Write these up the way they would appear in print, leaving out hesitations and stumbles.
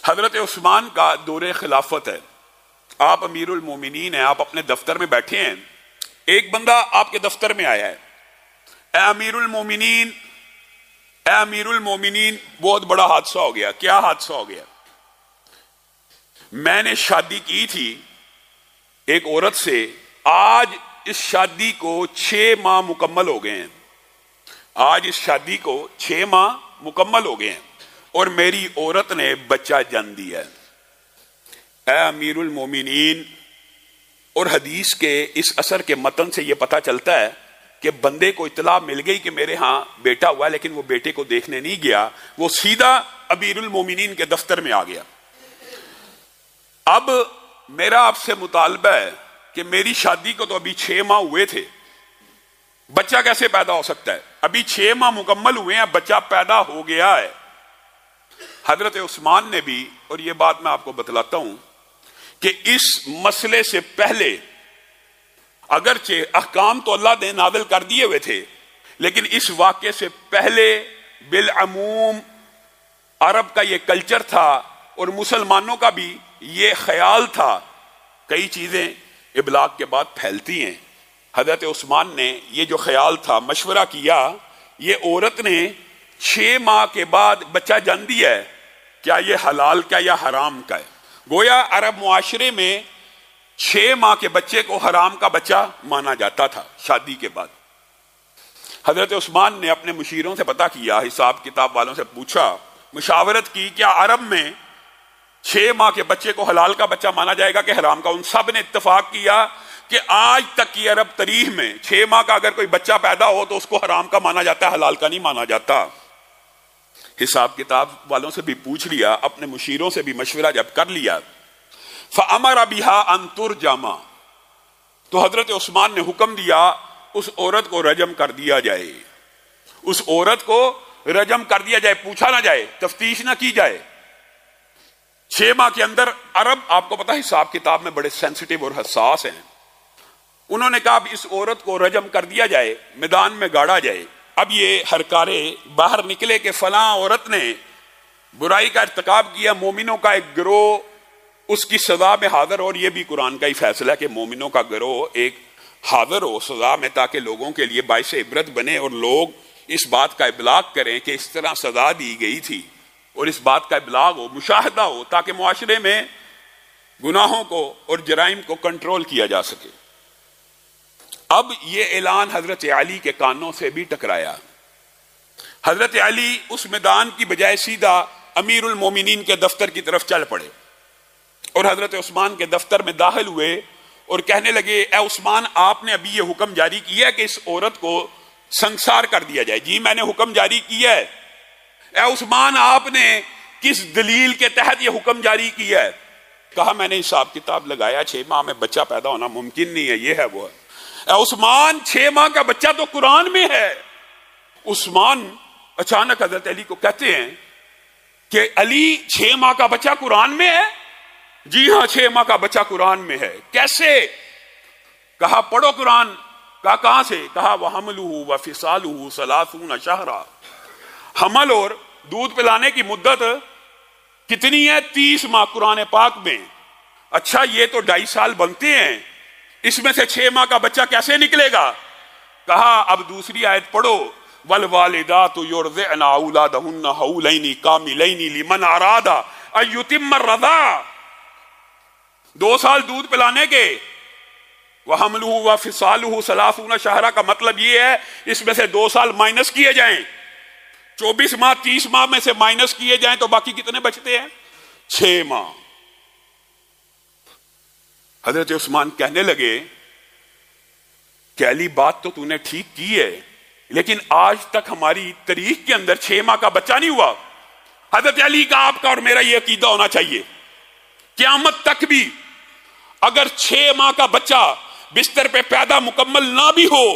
حضرت عثمان کا دور خلافت ہے، آپ امیر المومنین ہیں، آپ اپنے دفتر میں بیٹھے ہیں، ایک بندہ آپ کے دفتر میں آیا ہے، اے امیر المومنین، اے امیر المومنین، بہت بڑا حادثہ ہو گیا۔ کیا حادثہ ہو گیا؟ میں نے شادی کی تھی ایک عورت سے، آج اس شادی کو 6 ماہ مکمل ہو گئے ہیں، آج اس شادی کو 6 ماہ مکمل ہو گئے ہیں اور میری عورت نے بچہ جن دیا ہے۔ اے امیر المومنین، اور حدیث کے اس اثر کے متن سے یہ پتہ چلتا ہے کہ بندے کو اطلاع مل گئی کہ میرے ہاں بیٹا ہوا ہے، لیکن وہ بیٹے کو دیکھنے نہیں گیا، وہ سیدھا امیر المومنین کے دفتر میں آ گیا۔ اب میرا آپ سے مطالبہ ہے کہ میری شادی کو تو ابھی 6 ماہ ہوئے تھے، بچہ کیسے پیدا ہو سکتا ہے؟ ابھی 6 ماہ مکمل ہوئے ہیں، بچہ پیدا ہو گیا ہے۔ حضرت عثمان نے بھی، اور یہ بات میں آپ کو بتلاتا ہوں کہ اس مسئلے سے پہلے اگرچہ احکام تو اللہ نے نازل کر دیے ہوئے تھے، لیکن اس واقعے سے پہلے بالعموم عرب کا یہ کلچر تھا اور مسلمانوں کا بھی یہ خیال تھا، کئی چیزیں ابلاغ کے بعد پھیلتی ہیں۔ حضرت عثمان نے یہ جو خیال تھا، مشورہ کیا، یہ عورت نے 6 ماہ کے بعد بچہ جن دیا ہے، کیا یہ حلال کا یا حرام کا ہے؟ گویا عرب معاشرے میں 6 ماہ کے بچے کو حرام کا بچہ مانا جاتا تھا شادی کے بعد۔ حضرت عثمان نے اپنے مشیروں سے پتہ کیا، حساب کتاب والوں سے پوچھا، مشاورت کی، کیا عرب میں 6 ماہ کے بچے کو حلال کا بچہ مانا جائے گا کہ حرام کا؟ ان سب نے اتفاق کیا کہ آج تک کی عرب تاریخ میں 6 ماہ کا اگر کوئی بچہ پیدا ہو تو اس کو حرام کا مانا جاتا ہے، حلال کا نہیں مانا جاتا۔ حساب کتاب والوں سے بھی پوچھ لیا، اپنے مشیروں سے بھی مشورہ جب کر لیا، فَأَمَرَ بِهَا أَن تُرْجَمَ، تو حضرت عثمان نے حکم دیا اس عورت کو رجم کر دیا جائے، اس عورت کو رجم کر دیا جائے، پوچھا نہ جائے، تفتیش نہ کی جائے۔ 6 ماہ کے اندر عرب، آپ کو پتا ہے حساب کتاب میں بڑے سینسٹیو اور حساس ہیں، انہوں نے کہا اب اس عورت کو رجم کر دیا جائے، میدان میں گاڑا جائے۔ اب یہ ہرکارے باہر نکلے کہ فلاں عورت نے برائی کا ارتکاب کیا، مومنوں کا ایک گروہ اس کی سزا میں حاضر، اور یہ بھی قرآن کا ہی فیصلہ ہے کہ مومنوں کا گروہ ایک حاضر ہو سزا میں، تاکہ لوگوں کے لیے باعث عبرت بنے اور لوگ اس بات کا ابلاغ کریں کہ اس طرح سزا دی گئی تھی، اور اس بات کا ابلاغ ہو، مشاہدہ ہو، تاکہ معاشرے میں گناہوں کو اور جرائم کو کنٹرول کیا جا سکے۔ اب یہ اعلان حضرت علی کے کانوں سے بھی ٹکرایا۔ حضرت علی اس میدان کی بجائے سیدھا امیر المومنین کے دفتر کی طرف چل پڑے اور حضرت عثمان کے دفتر میں داخل ہوئے اور کہنے لگے، اے عثمان، آپ نے ابھی یہ حکم جاری کیا کہ اس عورت کو سنسار کر دیا جائے؟ جی میں نے حکم جاری کیا ہے۔ اے عثمان، آپ نے کس دلیل کے تحت یہ حکم جاری کیا ہے؟ کہا میں نے حساب کتاب لگایا، 6 ماہ میں بچہ پیدا ہونا ممکن نہیں ہے، یہ ہے وہ ہے۔ اے عثمان، 6 ماہ کا بچہ تو قرآن میں ہے۔ عثمان اچانک حضرت علی کو کہتے ہیں کہ علی، 6 ماہ کا بچہ قرآن میں ہے؟ جی ہاں، 6 ماہ کا بچہ قرآن میں ہے۔ کیسے؟ کہا پڑھو قرآن۔ کہا کہاں سے؟ کہا وَحَمْلُهُ وَفِصَالُهُ 30 شَهْرًا، حمل اور دودھ پلانے کی مدت کتنی ہے؟ 30 ماہ قرآن پاک میں۔ اچھا، یہ تو 2.5 سال بنتے ہیں، اس میں سے 6 ماہ کا بچہ کیسے نکلے گا؟ کہا اب دوسری آیت پڑھو، وَالْوَالِدَاتُ يُرْضِعْنَ أَوْلَادَهُنَّ حَوْلَيْنِ كَامِلَيْنِ لِمَنْ أَرَادَ أَن يُتِمَّ الرَّضَاعَ، 2 سال دودھ پلانے کے۔ وَحَمْلُهُ وَفِصَالُهُ 30 شَهْرًا کا مطلب یہ ہے اس میں سے 2 سال مائنس کیے جائیں، 24 ماہ 30 ماہ میں سے مائنس کیے جائیں تو باقی کتنے بچتے ہیں؟ 6 ماہ۔ حضرت عثمان کہنے لگے کہ علی، بات تو نے ٹھیک کی ہے، لیکن آج تک ہماری تاریخ کے اندر 6 ماہ کا بچہ نہیں ہوا۔ حضرت علی کا، آپ کا اور میرا یہ عقیدہ ہونا چاہیے، قیامت تک بھی اگر 6 ماہ کا بچہ بستر پہ پیدا مکمل نہ بھی ہو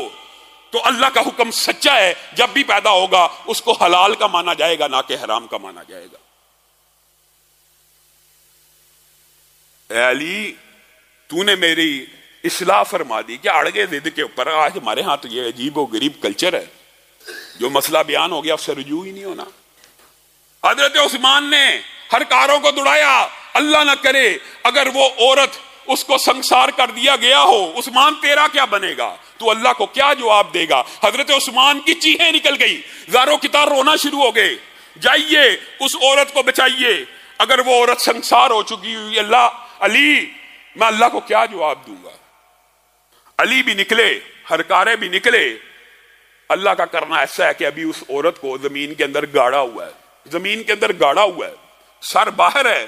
تو اللہ کا حکم سچا ہے، جب بھی پیدا ہوگا اس کو حلال کا مانا جائے گا، نہ کہ حرام کا مانا جائے گا۔ اے علی، تو نے میری اصلاح فرما دی، کیا اڑگے ضد کے اوپر؟ آج ہمارے ہاں تو یہ عجیب و غریب کلچر ہے، جو مسئلہ بیان ہو گیا اس سے رجوع ہی نہیں ہونا۔ حضرت عثمان نے ہر کاروں کو دوڑایا. اللہ نہ کرے اگر وہ عورت اس کو سنسار کر دیا گیا ہو، عثمان تیرا کیا بنے گا؟ تو اللہ کو کیا جواب دے گا؟ حضرت عثمان کی چیخیں نکل گئی، زاروں کی طرح رونا شروع ہو گئے، جائیے اس عورت کو بچائیے، اگر وہ عورت سنسار ہو چکی ہوئی، اللہ علی میں اللہ کو کیا جواب دوں گا؟ علی بھی نکلے، ہر کارے بھی نکلے. اللہ کا کرنا ایسا ہے کہ ابھی اس عورت کو زمین کے اندر گاڑا ہوا ہے، زمین کے اندر گاڑا ہوا ہے، سر باہر ہے،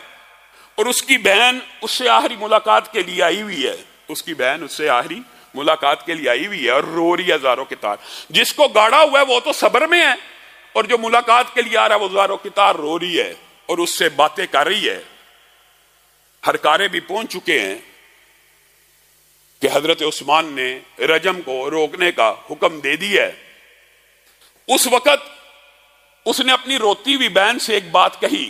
اور اس کی بہن اس سے آخری ملاقات کے لیے آئی ہوئی ہے، اس کی بہن اس سے آخری ملاقات کے لیے آئی ہوئی ہے اور رو رہی ہے زاروں کی طرح. جس کو گاڑا ہوا ہے وہ تو صبر میں ہے، اور جو ملاقات کے لیے آ رہا ہے وہ زاروں کی طرح رو رہی ہے اور اس سے باتیں کر رہی ہے. ہر کارے بھی پہنچ چکے ہیں کہ حضرت عثمان نے رجم کو روکنے کا حکم دے دیا ہے. اس وقت اس نے اپنی روتی ہوئی بہن سے ایک بات کہی،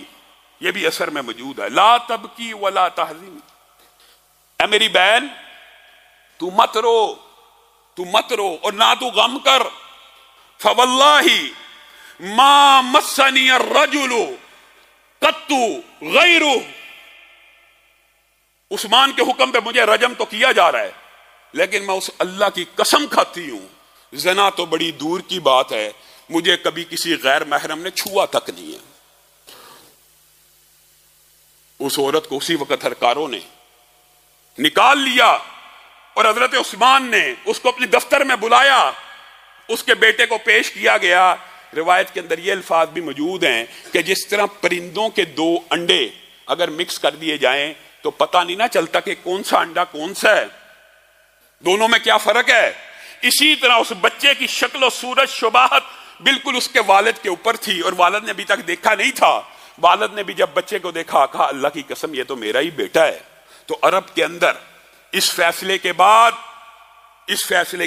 یہ بھی اثر میں موجود ہے، لا تبکی ولا تحزن، اے میری بہن تو مت رو، تو مت رو اور نہ تو غم کر. فواللہ ما مسنی الرجل قط غیرہ، عثمان کے حکم پہ مجھے رجم تو کیا جا رہا ہے، لیکن میں اس اللہ کی قسم کھاتی ہوں زنا تو بڑی دور کی بات ہے، مجھے کبھی کسی غیر محرم نے چھوا تک نہیں ہے. اس عورت کو اسی وقت ہرکاروں نے نکال لیا اور حضرت عثمان نے اس کو اپنے دفتر میں بلایا، اس کے بیٹے کو پیش کیا گیا. روایت کے اندر یہ الفاظ بھی موجود ہیں کہ جس طرح پرندوں کے دو انڈے اگر مکس کر دیے جائیں تو پتہ نہیں نہ چلتا کہ کون سا انڈا کون سا ہے، دونوں میں کیا فرق ہے، اسی طرح اس بچے کی شکل و صورت شباہت بالکل اس کے والد کے اوپر تھی، اور والد نے ابھی تک دیکھا نہیں تھا. والد نے بھی جب بچے کو دیکھا کہا اللہ کی قسم یہ تو میرا ہی بیٹا ہے. تو عرب کے اندر اس فیصلے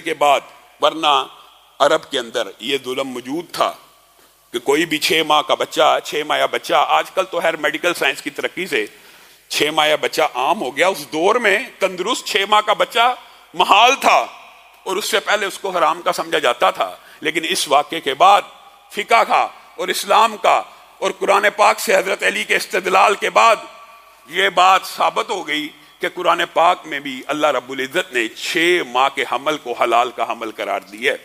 کے بعد ورنہ عرب کے اندر یہ ظلم موجود تھا کہ کوئی بھی 6 ماہ کا بچہ، 6 ماہ بچہ، آج کل تو ہر میڈیکل سائنس کی ترقی سے 6 ماہ بچہ عام ہو گیا، اس دور میں تندرست 6 ماہ کا بچہ محال تھا اور اس سے پہلے اس کو حرام کا سمجھا جاتا تھا. لیکن اس واقعے کے بعد فقہ کا اور اسلام کا اور قرآن پاک سے حضرت علی کے استدلال کے بعد یہ بات ثابت ہو گئی کہ قرآن پاک میں بھی اللہ رب العزت نے 6 ماہ کے حمل کو حلال کا حمل قرار دیا ہے.